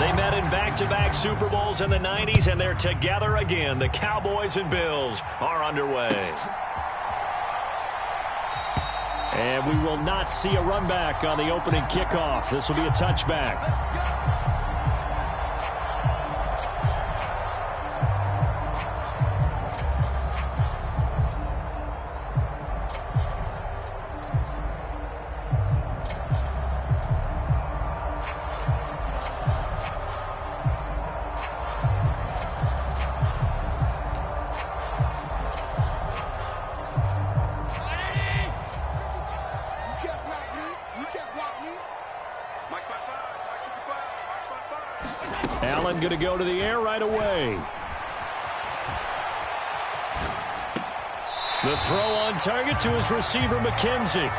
They met in back-to-back Super Bowls in the 90s, and they're together again. The Cowboys and Bills are underway. And we will not see a run back on the opening kickoff. This will be a touchback. Allen going to go to the air right away. The throw on target to his receiver, McKenzie.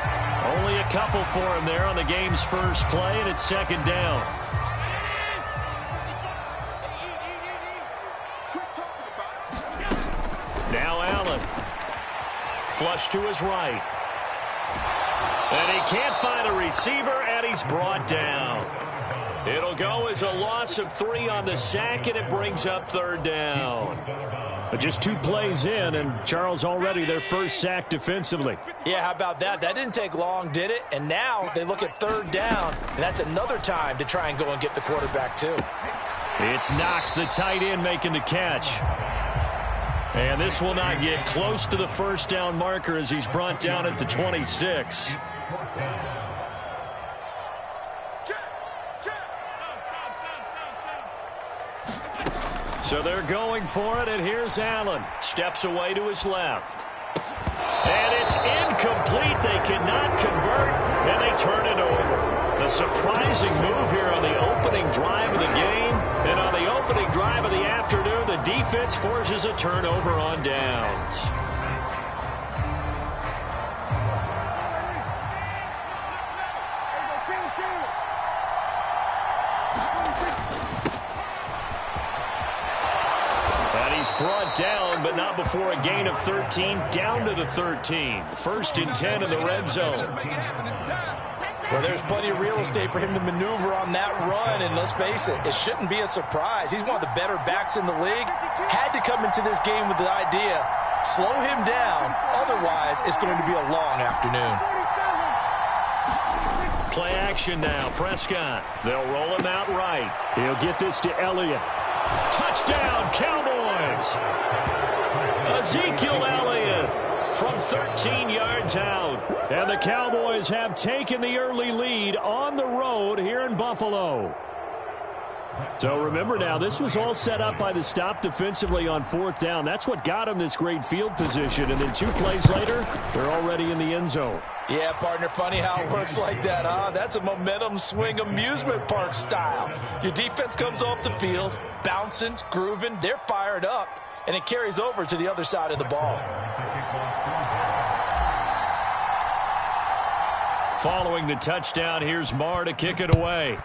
Only a couple for him there on the game's first play, and it's second down. Now Allen. Flush to his right. And he can't find a receiver, and he's brought down. It'll go as a loss of 3 on the sack, and it brings up third down. But just 2 plays in, and Charles already their first sack defensively. Yeah, how about that? That didn't take long, did it? And now they look at third down, and that's another time to try and go and get the quarterback too. It's Knox, the tight end, making the catch. And this will not get close to the first down marker as he's brought down at the 26. So they're going for it, and here's Allen. Steps away to his left. And it's incomplete. They cannot convert, and they turn it over. A surprising move here on the opening drive of the game. And on the opening drive of the afternoon, the defense forces a turnover on downs. Brought down, but not before a gain of 13, down to the 13. First and 10 in the red zone. Well, there's plenty of real estate for him to maneuver on that run, and let's face it, it shouldn't be a surprise. He's one of the better backs in the league. Had to come into this game with the idea, slow him down, otherwise it's going to be a long afternoon. Play action now, Prescott. They'll roll him out right. He'll get this to Elliott. Touchdown, Cowboys! Ezekiel Elliott from 13 yards out. And the Cowboys have taken the early lead on the road here in Buffalo. So remember now, this was all set up by the stop defensively on fourth down. That's what got them this great field position. And then 2 plays later, they're already in the end zone. Yeah, partner, funny how it works like that, huh? That's a momentum swing amusement park style. Your defense comes off the field, bouncing, grooving, they're fired up, and it carries over to the other side of the ball. Following the touchdown, here's Marr to kick it away.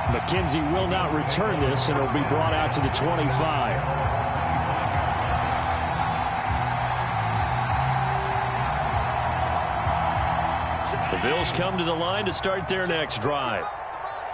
McKenzie will not return this, and it'll be brought out to the 25. The Bills come to the line to start their next drive.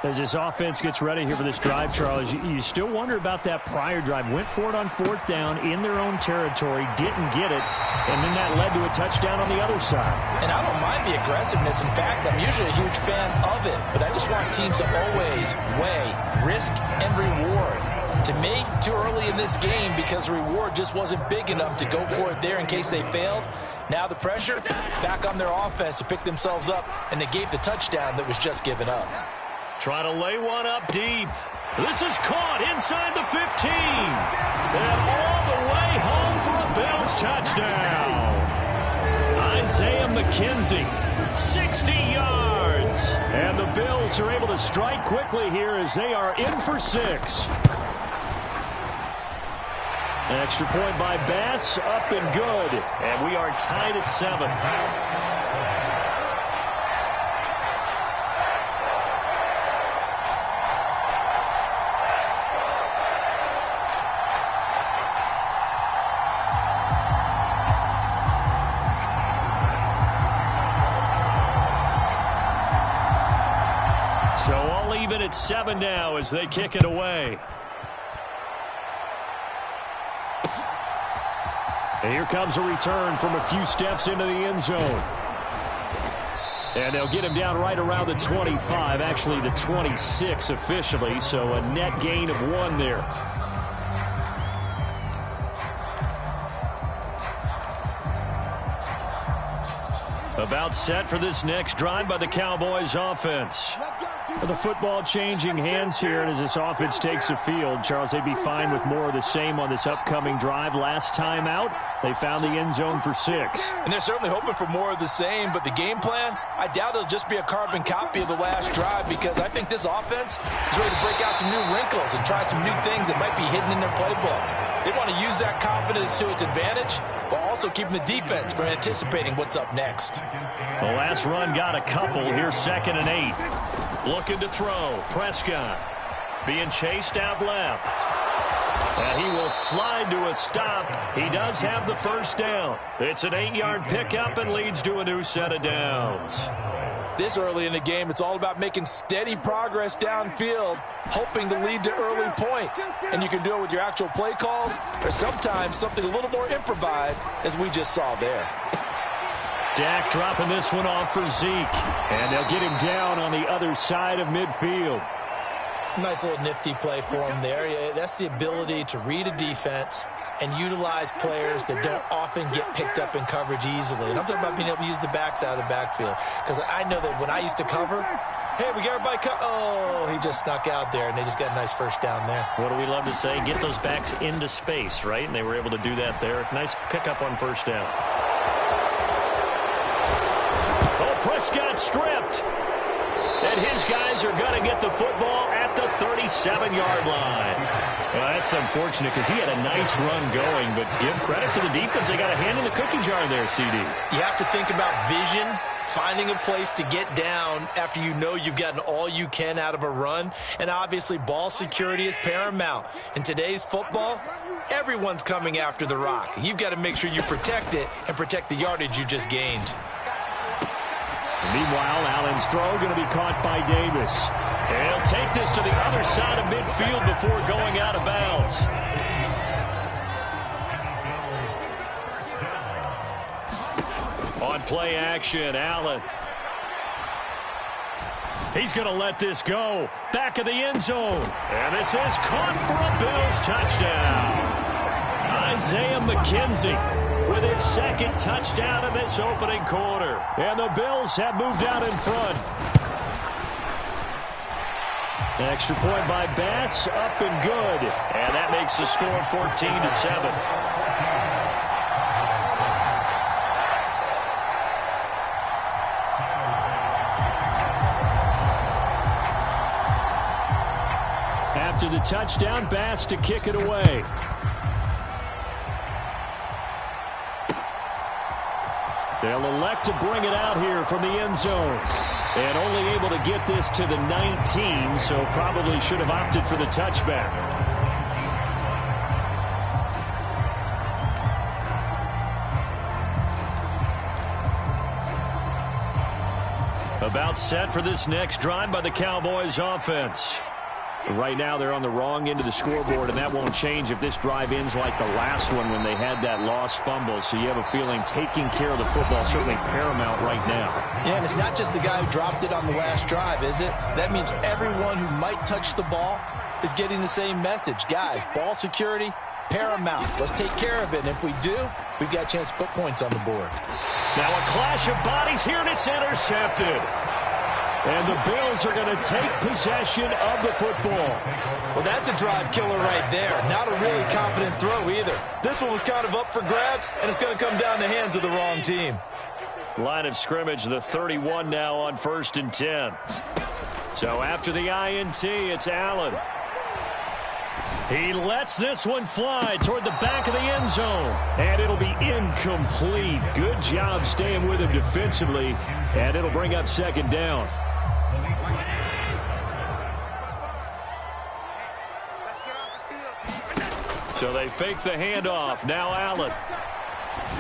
As this offense gets ready here for this drive, Charles, you still wonder about that prior drive. Went for it on fourth down in their own territory, didn't get it, and then that led to a touchdown on the other side. And I don't mind the aggressiveness. In fact, I'm usually a huge fan of it, but I just want teams to always weigh risk and reward. To me, too early in this game because the reward just wasn't big enough to go for it there in case they failed. Now the pressure back on their offense to pick themselves up, and they gave the touchdown that was just given up. Trying to lay one up deep. This is caught inside the 15. And all the way home for a Bills touchdown. Isaiah McKenzie, 60 yards. And the Bills are able to strike quickly here as they are in for 6. An extra point by Bass, up and good. And we are tied at 7. So all even at 7 now as they kick it away. And here comes a return from a few steps into the end zone. And they'll get him down right around the 25, actually the 26 officially, so a net gain of 1 there. About set for this next drive by the Cowboys offense. The football changing hands here, and as this offense takes the field, Charles, they'd be fine with more of the same on this upcoming drive. Last time out, they found the end zone for 6. And they're certainly hoping for more of the same, but the game plan, I doubt it'll just be a carbon copy of the last drive, because I think this offense is ready to break out some new wrinkles and try some new things that might be hidden in their playbook. They want to use that confidence to its advantage, while also keeping the defense from anticipating what's up next. The last run got a couple. Here's 2nd and 8. Looking to throw. Prescott being chased out left. And he will slide to a stop. He does have the first down. It's an 8-yard pickup and leads to a new set of downs. This early in the game, it's all about making steady progress downfield, hoping to lead to early points. And you can do it with your actual play calls, or sometimes something a little more improvised, as we just saw there. Dak dropping this one off for Zeke. And they'll get him down on the other side of midfield. Nice little nifty play for him there. That's the ability to read a defense and utilize players that don't often get picked up in coverage easily. And I'm talking about being able to use the backside of the backfield. Because I know that when I used to cover, hey, we got everybody oh, he just snuck out there, and they just got a nice first down there. What do we love to say? Get those backs into space, right? And they were able to do that there. Nice pickup on first down. Oh, Prescott stripped. And his guys are going to get the football at the 37-yard line. Well, that's unfortunate because he had a nice run going, but give credit to the defense. They got a hand in the cookie jar there, CD. You have to think about vision, finding a place to get down after you know you've gotten all you can out of a run, and obviously ball security is paramount. In today's football, everyone's coming after the rock. You've got to make sure you protect it and protect the yardage you just gained. Meanwhile, Allen's throw going to be caught by Davis. And he'll take this to the other side of midfield before going out of bounds. On play action, Allen. He's going to let this go. Back of the end zone. And this is caught for a Bills touchdown. Isaiah McKenzie with his 2nd touchdown in this opening quarter. And the Bills have moved out in front. An extra point by Bass, up and good. And that makes the score 14-7. After the touchdown, Bass to kick it away. They'll elect to bring it out here from the end zone. And only able to get this to the 19, so probably should have opted for the touchback. About set for this next drive by the Cowboys offense. Right now they're on the wrong end of the scoreboard, and that won't change if this drive ends like the last one when they had that lost fumble. So you have a feeling taking care of the football is certainly paramount right now. Yeah, and it's not just the guy who dropped it on the last drive, is it? That means everyone who might touch the ball is getting the same message. Guys, ball security, paramount. Let's take care of it, and if we do, we've got a chance to put points on the board. Now a clash of bodies here, and it's intercepted. And the Bills are going to take possession of the football. Well, that's a drive killer right there. Not a really confident throw either. This one was kind of up for grabs, and it's going to come down the hands of the wrong team. Line of scrimmage, the 31 now on 1st and 10. So after the INT, it's Allen. He lets this one fly toward the back of the end zone. And it'll be incomplete. Good job staying with him defensively. And it'll bring up 2nd down. So they fake the handoff. Now Allen.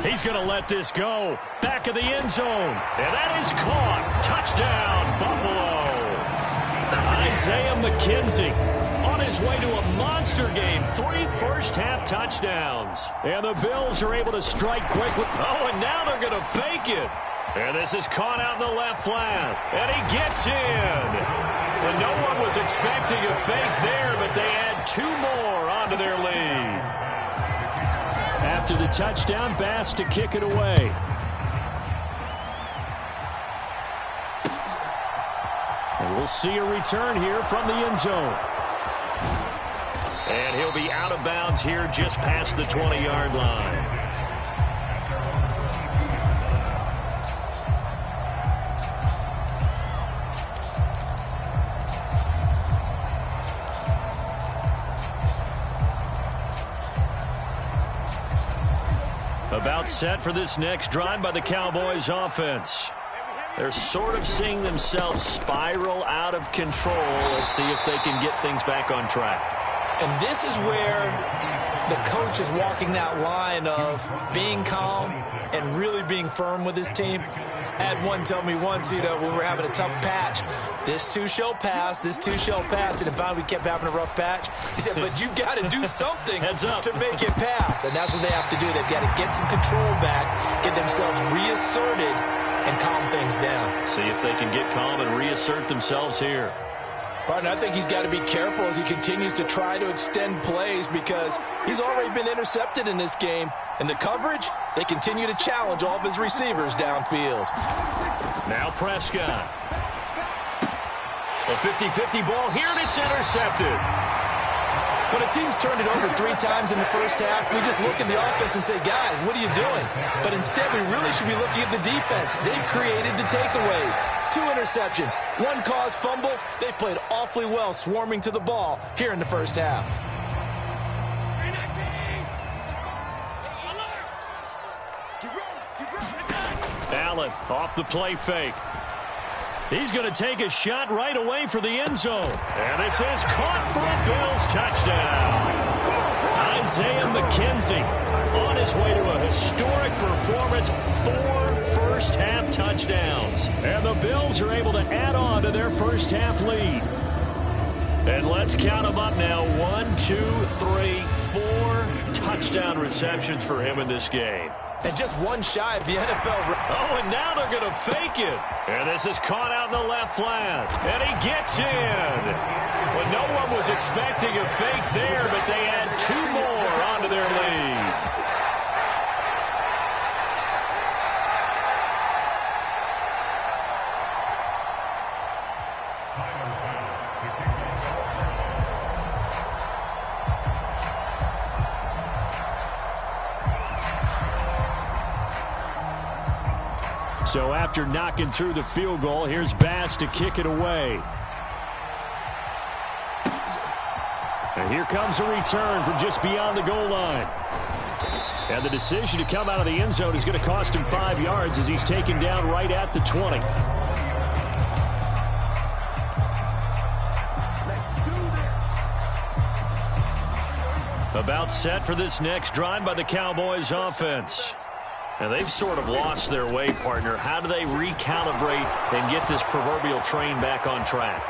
He's going to let this go. Back of the end zone. And that is caught. Touchdown, Buffalo. Isaiah McKenzie on his way to a monster game. 3 first-half touchdowns. And the Bills are able to strike quick. Oh, and now they're going to fake it. And this is caught out in the left flat. And he gets in. And no one was expecting a fake there, but they add 2 more onto their lead. After the touchdown, Bass to kick it away. And we'll see a return here from the end zone. And he'll be out of bounds here just past the 20-yard line. About set for this next drive by the Cowboys offense. They're sort of seeing themselves spiral out of control. Let's see if they can get things back on track. And this is where the coach is walking that line of being calm and really being firm with his team. I had one tell me once, when we were having a tough patch, this too shall pass, this too shall pass. And if finally we kept having a rough patch, he said, but you've got to do something to make it pass. And that's what they have to do. They've got to get some control back, get themselves reasserted, and calm things down. See if they can get calm and reassert themselves here. Partner, I think he's got to be careful as he continues to try to extend plays because he's already been intercepted in this game. And the coverage, they continue to challenge all of his receivers downfield. Now Prescott. A 50-50 ball here, and it's intercepted. When a team's turned it over 3 times in the first half, we just look at the offense and say, guys, what are you doing? But instead, we really should be looking at the defense. They've created the takeaways. 2 interceptions, 1 caused fumble. They played awfully well swarming to the ball here in the first half. Allen off the play fake. He's going to take a shot right away for the end zone. And this is caught for a Bills touchdown. Isaiah McKenzie on his way to a historic performance. 4 first-half touchdowns. And the Bills are able to add on to their first-half lead. And let's count them up now. 1, 2, 3, 4 touchdown receptions for him in this game. And just 1 shy of the NFL. Oh, and now they're going to fake it. And this is caught out in the left flat. And he gets in. Well, no one was expecting a fake there, but they add 2 more onto their lead. So after knocking through the field goal, here's Bass to kick it away. And here comes a return from just beyond the goal line. And the decision to come out of the end zone is going to cost him 5 yards as he's taken down right at the 20. About set for this next drive by the Cowboys offense. And they've sort of lost their way, partner. How do they recalibrate and get this proverbial train back on track?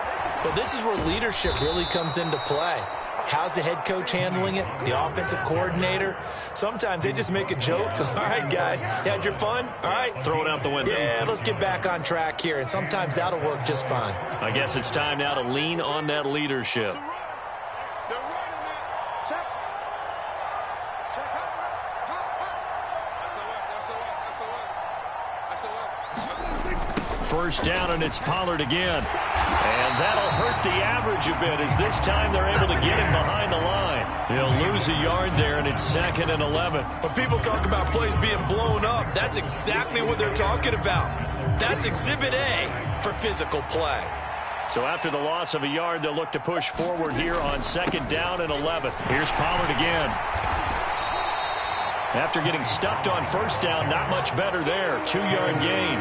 Well, this is where leadership really comes into play. How's the head coach handling it? The offensive coordinator? Sometimes they just make a joke. All right, guys, you had your fun? All right. Throw it out the window. Yeah, let's get back on track here. And sometimes that'll work just fine. I guess it's time now to lean on that leadership. First down, and it's Pollard again. And that'll hurt the average a bit as this time they're able to get him behind the line. He'll lose a yard there, and it's 2nd and 11. When people talk about plays being blown up, that's exactly what they're talking about. That's Exhibit A for physical play. So after the loss of a yard, they'll look to push forward here on 2nd down and 11. Here's Pollard again. After getting stuffed on first down, not much better there. 2-yard gain.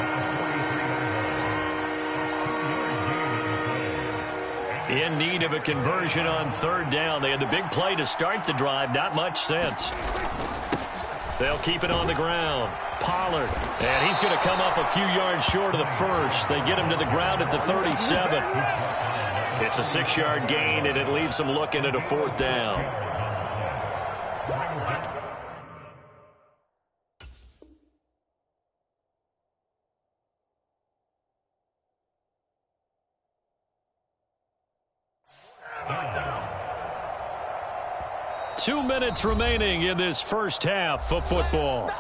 In need of a conversion on 3rd down. They had the big play to start the drive. Not much sense. They'll keep it on the ground. Pollard, and he's going to come up a few yards short of the first. They get him to the ground at the 37. It's a 6-yard gain, and it leaves them looking at a 4th down. Two minutes remaining in this first half of football.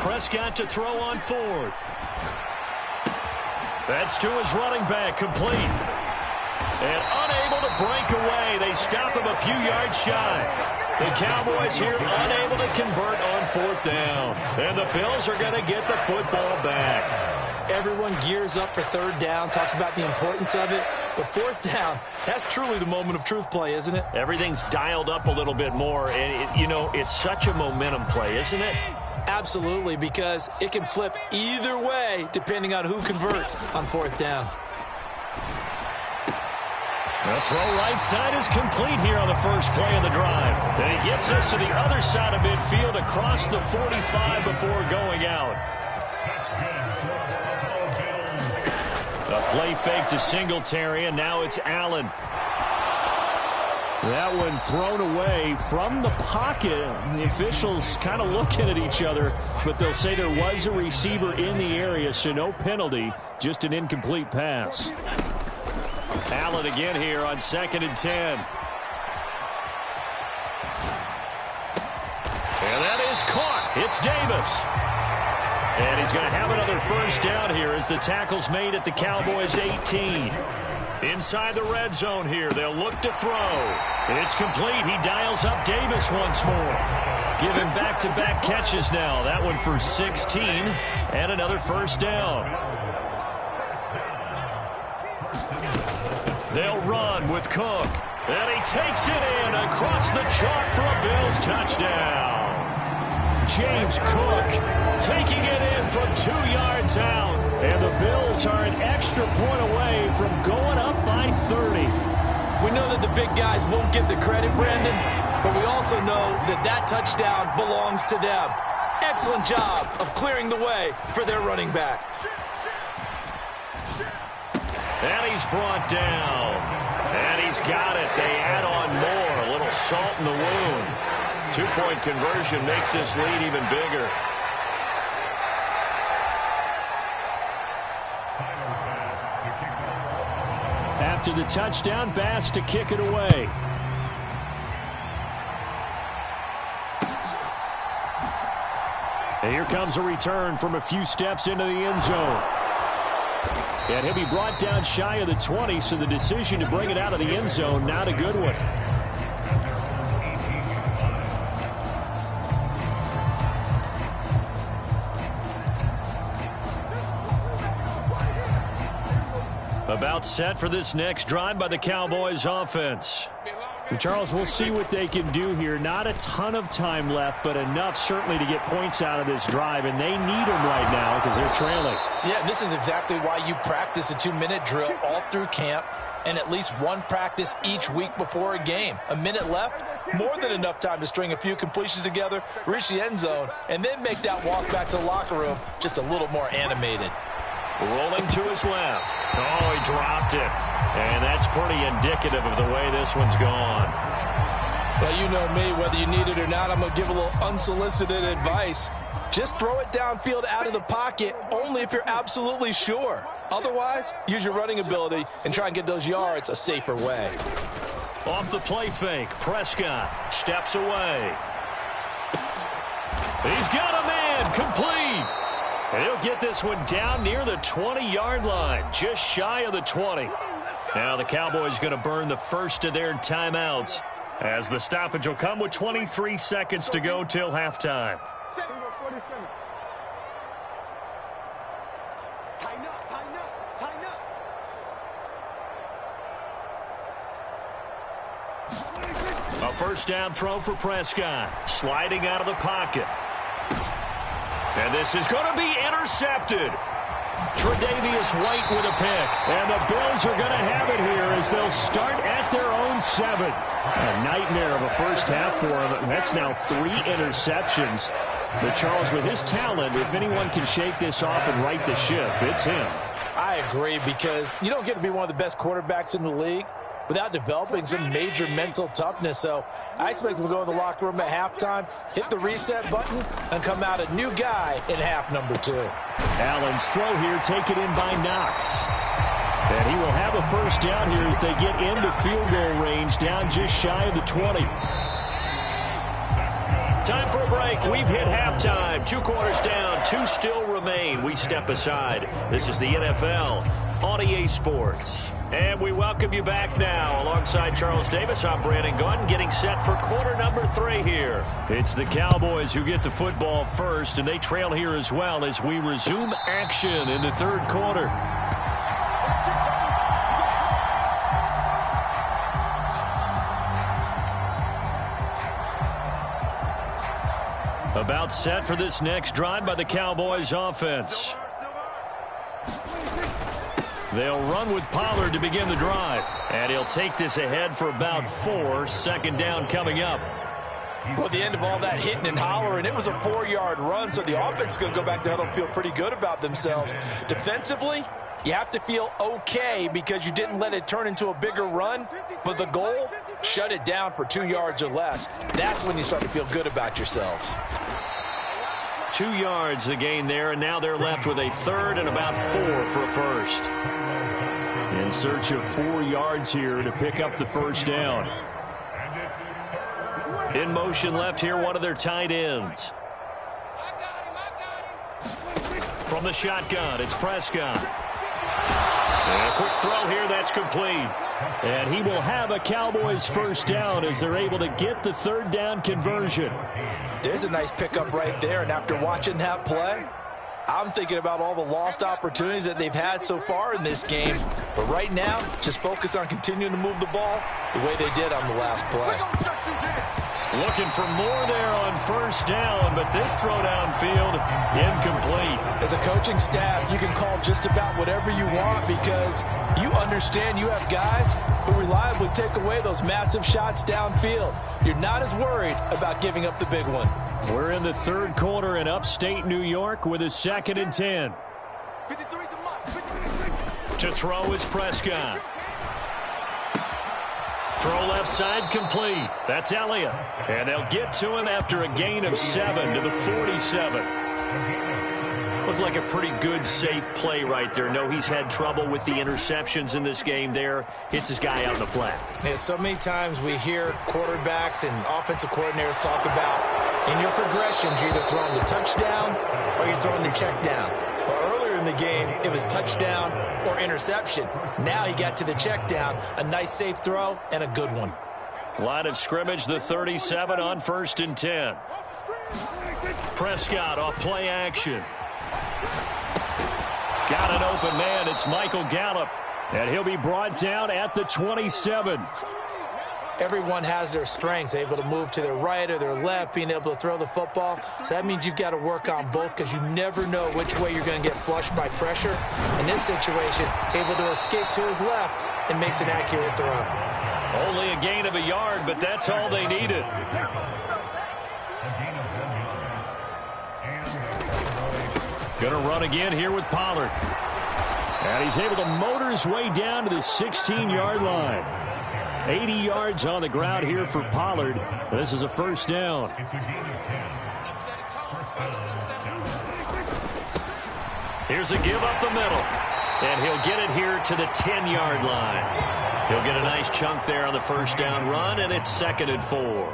Prescott to throw on 4th. That's to his running back, complete. And unable to break away. They stop him a few yards shy. The Cowboys here unable to convert on 4th down. And the Bills are going to get the football back. Everyone gears up for 3rd down, talks about the importance of it. But 4th down, that's truly the moment of truth play, isn't it? Everything's dialed up a little bit more. And, it's such a momentum play, isn't it? Absolutely, because it can flip either way depending on who converts on 4th down. The throw right side is complete here on the first play of the drive. And he gets us to the other side of midfield across the 45 before going out. A play fake to Singletary, and now it's Allen. That one thrown away from the pocket. The officials kind of looking at each other, but they'll say there was a receiver in the area, so no penalty, just an incomplete pass. Allen again here on 2nd and 10. And that is caught. It's Davis. And he's going to have another first down here as the tackle's made at the Cowboys' 18. Inside the red zone here, they'll look to throw. It's complete. He dials up Davis once more. Give him back-to-back catches now. That one for 16 and another first down. They'll run with Cook. And he takes it in across the chalk for a Bills touchdown. James Cook taking it in from 2 yards out. And the Bills are an extra point away from going up by 30. We know that the big guys won't get the credit, Brandon, but we also know that that touchdown belongs to them. Excellent job of clearing the way for their running back. And he's brought down. And he's got it. They add on more. A little salt in the wound. 2-point conversion makes this lead even bigger. After the touchdown, Bass to kick it away. And here comes a return from a few steps into the end zone. And he'll be brought down shy of the 20, so the decision to bring it out of the end zone, not a good one. About set for this next drive by the Cowboys offense. And Charles, we'll see what they can do here. Not a ton of time left, but enough certainly to get points out of this drive, and they need them right now because they're trailing. Yeah, and this is exactly why you practice a 2-minute drill all through camp and at least one practice each week before a game. A minute left, more than enough time to string a few completions together, reach the end zone, and then make that walk back to the locker room just a little more animated. Rolling to his left. Oh, he dropped it. And that's pretty indicative of the way this one's gone. Well, you know me, whether you need it or not, I'm going to give a little unsolicited advice. Just throw it downfield out of the pocket only if you're absolutely sure. Otherwise, use your running ability and try and get those yards a safer way. Off the play fake, Prescott steps away. He's got a man, complete. And he'll get this one down near the 20-yard line, just shy of the 20. Now the Cowboys going to burn the first of their timeouts as the stoppage will come with 23 seconds to go till halftime. A first down throw for Prescott. Sliding out of the pocket. And this is going to be intercepted. Tre'Davious White with a pick. And the Bills are going to have it here as they'll start at their own 7. A nightmare of a first half for him. And that's now 3 interceptions. But Charles, with his talent, if anyone can shake this off and right the ship, it's him. I agree, because you don't get to be one of the best quarterbacks in the league without developing some major mental toughness. So I expect him to go in the locker room at halftime, hit the reset button, and come out a new guy in half number 2. Allen's throw here taken in by Knox. And he will have a first down here as they get into field goal range, down just shy of the 20. Time for a break. We've hit halftime. 2 quarters down. 2 still remain. We step aside. This is the NFL on EA Sports. And we welcome you back now. Alongside Charles Davis, I'm Brandon Gunn, getting set for quarter number 3 here. It's the Cowboys who get the football first, and they trail here as well as we resume action in the 3rd quarter. About set for this next drive by the Cowboys offense. They'll run with Pollard to begin the drive. And he'll take this ahead for about 4. Second down coming up. Well, at the end of all that hitting and hollering, it was a 4-yard run, so the offense is going to go back there and feel pretty good about themselves. Defensively, you have to feel okay because you didn't let it turn into a bigger run, but the goal, shut it down for 2 yards or less. That's when you start to feel good about yourselves. 2 yards the gain there, and now they're left with a 3rd and about 4 for a first. In search of 4 yards here to pick up the first down. In motion left here, one of their tight ends. From the shotgun, it's Prescott. And a quick throw here, that's complete. And he will have a Cowboys first down as they're able to get the 3rd down conversion. There's a nice pickup right there, and after watching that play, I'm thinking about all the lost opportunities that they've had so far in this game. But right now, just focus on continuing to move the ball the way they did on the last play. Looking for more there on first down, but this throw downfield, incomplete. As a coaching staff, you can call just about whatever you want because you understand you have guys who reliably take away those massive shots downfield. You're not as worried about giving up the big one. We're in the 3rd quarter in upstate New York with a 2nd and 10. To throw is Prescott. Throw left side complete. That's Elliott. And they'll get to him after a gain of 7 to the 47. Looked like a pretty good, safe play right there. No, he's had trouble with the interceptions in this game there. Hits his guy out in the flat. Yeah, so many times we hear quarterbacks and offensive coordinators talk about in your progressions, you're either throwing the touchdown or you're throwing the check down. But earlier in the game, it was touchdown or interception. Now he got to the check down, a nice safe throw, and a good one. Line of scrimmage, the 37 on 1st and 10. Prescott off play action. Got an open man. It's Michael Gallup. And he'll be brought down at the 27. Everyone has their strengths, able to move to their right or their left, being able to throw the football. So that means you've got to work on both because you never know which way you're going to get flushed by pressure. In this situation, able to escape to his left and makes an accurate throw. Only a gain of a yard, but that's all they needed. Going to run again here with Pollard. And he's able to motor his way down to the 16-yard line. 80 yards on the ground here for Pollard. This is a first down. Here's a give up the middle. And he'll get it here to the 10-yard line. He'll get a nice chunk there on the first down run, and it's 2nd and 4.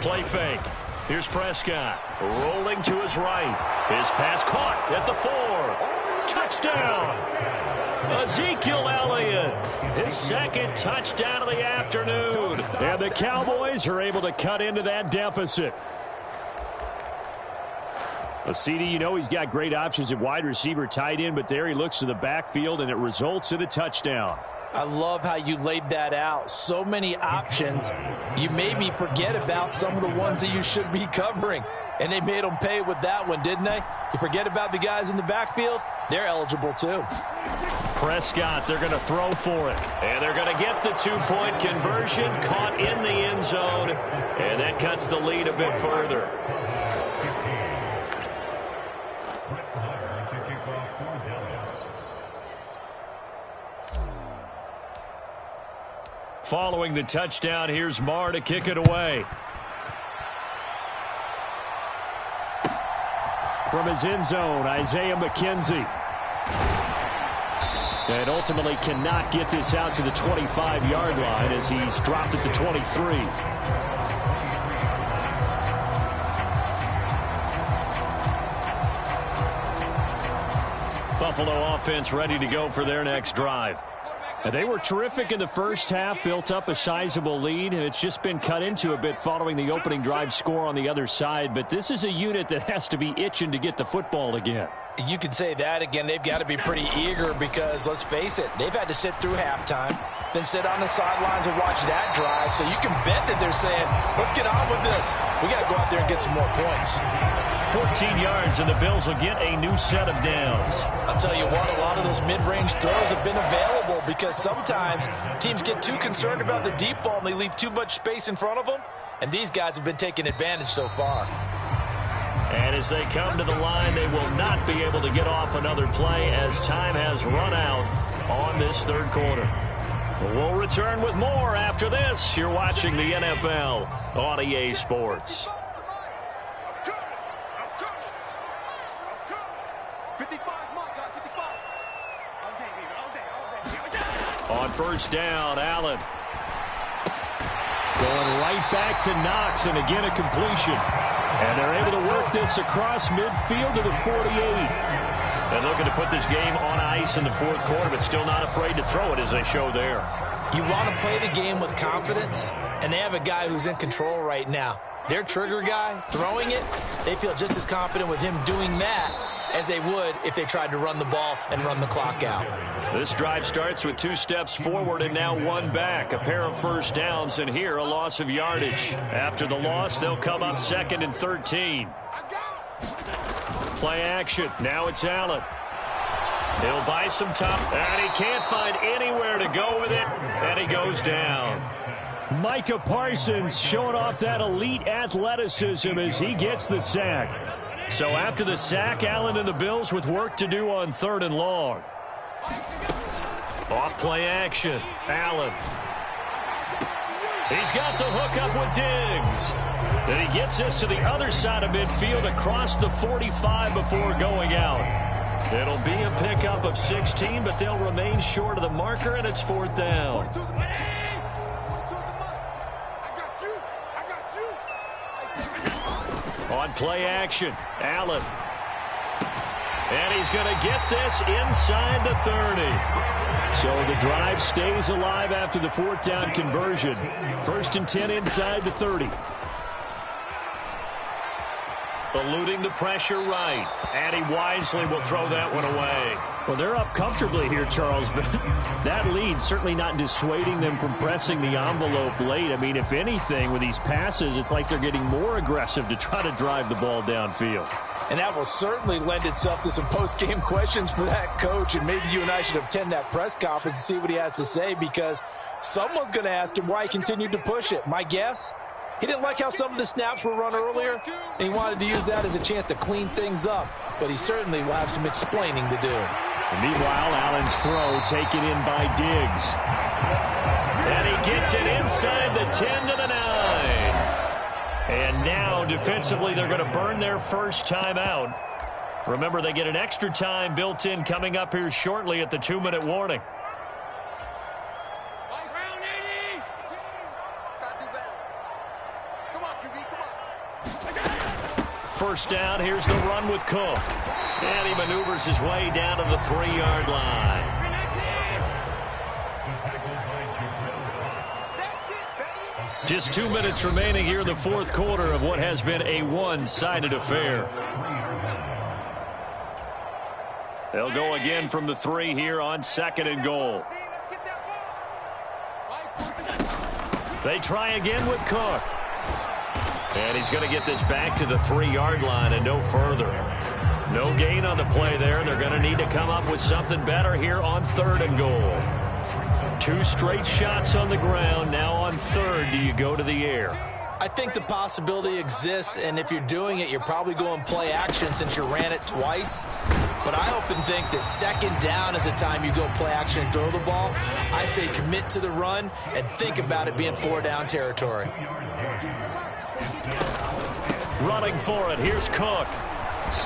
Play fake. Here's Prescott rolling to his right. His pass caught at the 4. Touchdown. Ezekiel Elliott. His 2nd touchdown of the afternoon. And the Cowboys are able to cut into that deficit. A CD, you know he's got great options at wide receiver, tight end, but there he looks to the backfield, and it results in a touchdown. I love how you laid that out. So many options. You made me forget about some of the ones that you should be covering. And they made them pay with that one, didn't they? You forget about the guys in the backfield, they're eligible too. Prescott, they're going to throw for it. And they're going to get the two-point conversion, caught in the end zone. And that cuts the lead a bit further. Following the touchdown, here's Marr to kick it away. From his end zone, Isaiah McKenzie. And ultimately cannot get this out to the 25-yard line as he's dropped at the 23. Buffalo offense ready to go for their next drive. And they were terrific in the first half, built up a sizable lead, and it's just been cut into a bit following the opening drive score on the other side. But this is a unit that has to be itching to get the football again. You could say that again. They've got to be pretty eager because, let's face it, they've had to sit through halftime, then sit on the sidelines and watch that drive. So you can bet that they're saying, let's get on with this. We got to go out there and get some more points. 14 yards, and the Bills will get a new set of downs. I'll tell you what, a lot of those mid-range throws have been available because sometimes teams get too concerned about the deep ball and they leave too much space in front of them, and these guys have been taking advantage so far. And as they come to the line, they will not be able to get off another play as time has run out on this third quarter. We'll return with more after this. You're watching the NFL on EA Sports. On first down, Allen. Going right back to Knox, and again a completion. And they're able to work this across midfield to the 48. And looking to put this game on ice in the fourth quarter, but still not afraid to throw it as they show there. You want to play the game with confidence, and they have a guy who's in control right now. Their trigger guy, throwing it, they feel just as confident with him doing that as they would if they tried to run the ball and run the clock out. This drive starts with 2 steps forward and now 1 back. A pair of first downs, and here a loss of yardage. After the loss, they'll come up 2nd and 13. Play action. Now it's Allen. He'll buy some time, and he can't find anywhere to go with it, and he goes down. Micah Parsons showing off that elite athleticism as he gets the sack. So after the sack, Allen and the Bills with work to do on 3rd and long. Off play action. Allen. He's got the hook up with Diggs. Then he gets this to the other side of midfield across the 45 before going out. It'll be a pickup of 16, but they'll remain short of the marker, and it's 4th down. On play action, Allen. And he's going to get this inside the 30. So the drive stays alive after the 4th down conversion. 1st and 10 inside the 30. Eluding the pressure right. And he wisely will throw that one away. Well, they're up comfortably here, Charles, but that lead certainly not dissuading them from pressing the envelope late. I mean, if anything, with these passes, it's like they're getting more aggressive to try to drive the ball downfield. And that will certainly lend itself to some post-game questions for that coach, and maybe you and I should attend that press conference and see what he has to say, because someone's going to ask him why he continued to push it. My guess, he didn't like how some of the snaps were run earlier, and he wanted to use that as a chance to clean things up, but he certainly will have some explaining to do. Meanwhile, Allen's throw taken in by Diggs. And he gets it inside the 10 to the 9. And now, defensively, they're going to burn their first time out. Remember, they get an extra time built in coming up here shortly at the 2-minute warning. First down, here's the run with Cook. And he maneuvers his way down to the 3-yard line. Just 2 minutes remaining here in the fourth quarter of what has been a one-sided affair. They'll go again from the 3 here on 2nd and goal. They try again with Cook. And he's going to get this back to the 3-yard line and no further. No gain on the play there. They're going to need to come up with something better here on 3rd and goal. 2 straight shots on the ground. Now on 3rd, do you go to the air? I think the possibility exists, and if you're doing it, you're probably going play action since you ran it twice. But I often think that 2nd down is the time you go play action and throw the ball. I say commit to the run and think about it being 4-down territory. Running for it. Here's Cook.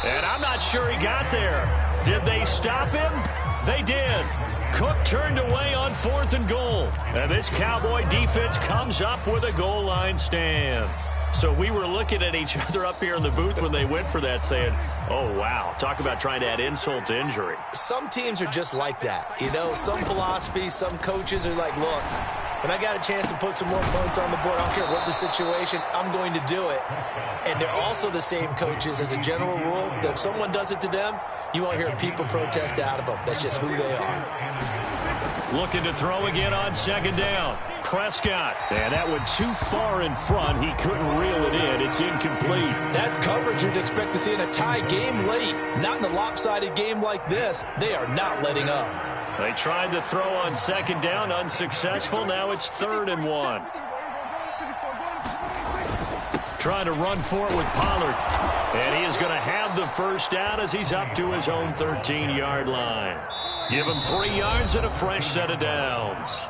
And I'm not sure he got there. Did they stop him? They did. Cook turned away on 4th and goal. And this Cowboy defense comes up with a goal line stand. So we were looking at each other up here in the booth when they went for that saying, oh, wow, talk about trying to add insult to injury. Some teams are just like that. You know, some philosophies, some coaches are like, look, when I got a chance to put some more points on the board, I don't care what the situation, I'm going to do it. And they're also the same coaches as a general rule that if someone does it to them, you won't hear people protest out of them. That's just who they are. Looking to throw again on 2nd down. Prescott. And that went too far in front. He couldn't reel it in. It's incomplete. That's coverage you'd expect to see in a tie game late. Not in a lopsided game like this. They are not letting up. They tried to throw on 2nd down. Unsuccessful. Now it's 3rd and 1. Trying to run for it with Pollard. And he is going to have the first down as he's up to his own 13-yard line. Give him 3 yards and a fresh set of downs.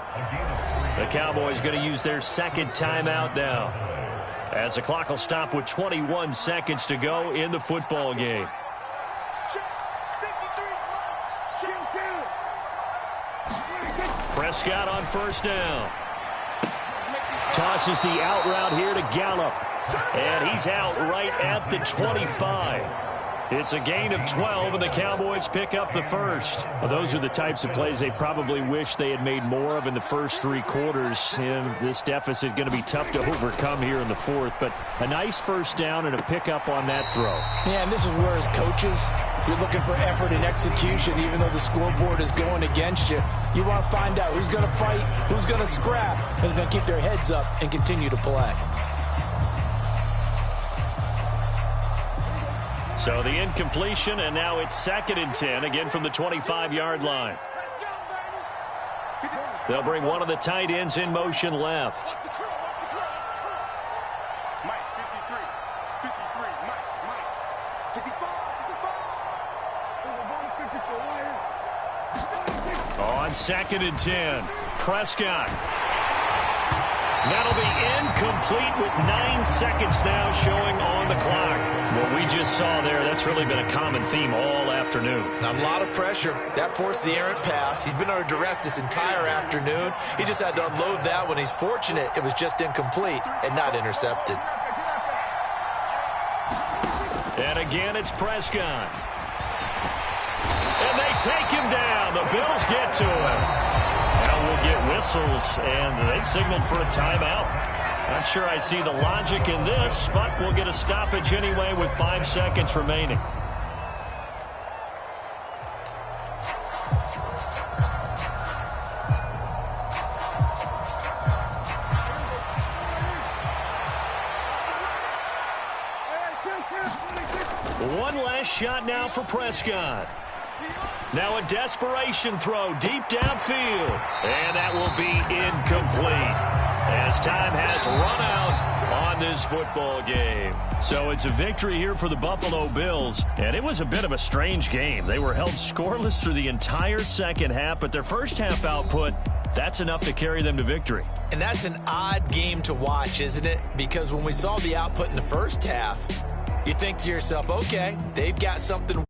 The Cowboys going to use their 2nd timeout now, as the clock will stop with 21 seconds to go in the football game. Prescott on 1st down. Tosses the out route here to Gallup. And he's out right at the 25. It's a gain of 12, and the Cowboys pick up the first. Well, those are the types of plays they probably wish they had made more of in the first 3 quarters. And this deficit going to be tough to overcome here in the 4th. But a nice first down and a pickup on that throw. Yeah, and this is where, as coaches, you're looking for effort and execution, even though the scoreboard is going against you. You want to find out who's going to fight, who's going to scrap, who's going to keep their heads up and continue to play. So the incompletion, and now it's 2nd and 10, again from the 25-yard line. They'll bring one of the tight ends in motion left. On 2nd and 10, Prescott. That'll be incomplete with 9 seconds now showing on the clock. What we just saw there, that's really been a common theme all afternoon. A lot of pressure. That forced the errant pass. He's been under duress this entire afternoon. He just had to unload that one. He's fortunate it was just incomplete and not intercepted. And again, it's Prescott. And they take him down. The Bills get to him. Now we'll get whistles, and they've signaled for a timeout. Not sure I see the logic in this, but we'll get a stoppage anyway with 5 seconds remaining. One last shot now for Prescott. Now a desperation throw deep downfield. And that will be incomplete as time has run out on this football game. So it's a victory here for the Buffalo Bills. And it was a bit of a strange game. They were held scoreless through the entire second half, but their first half output, that's enough to carry them to victory. And that's an odd game to watch, isn't it? Because when we saw the output in the first half, you think to yourself, okay, they've got something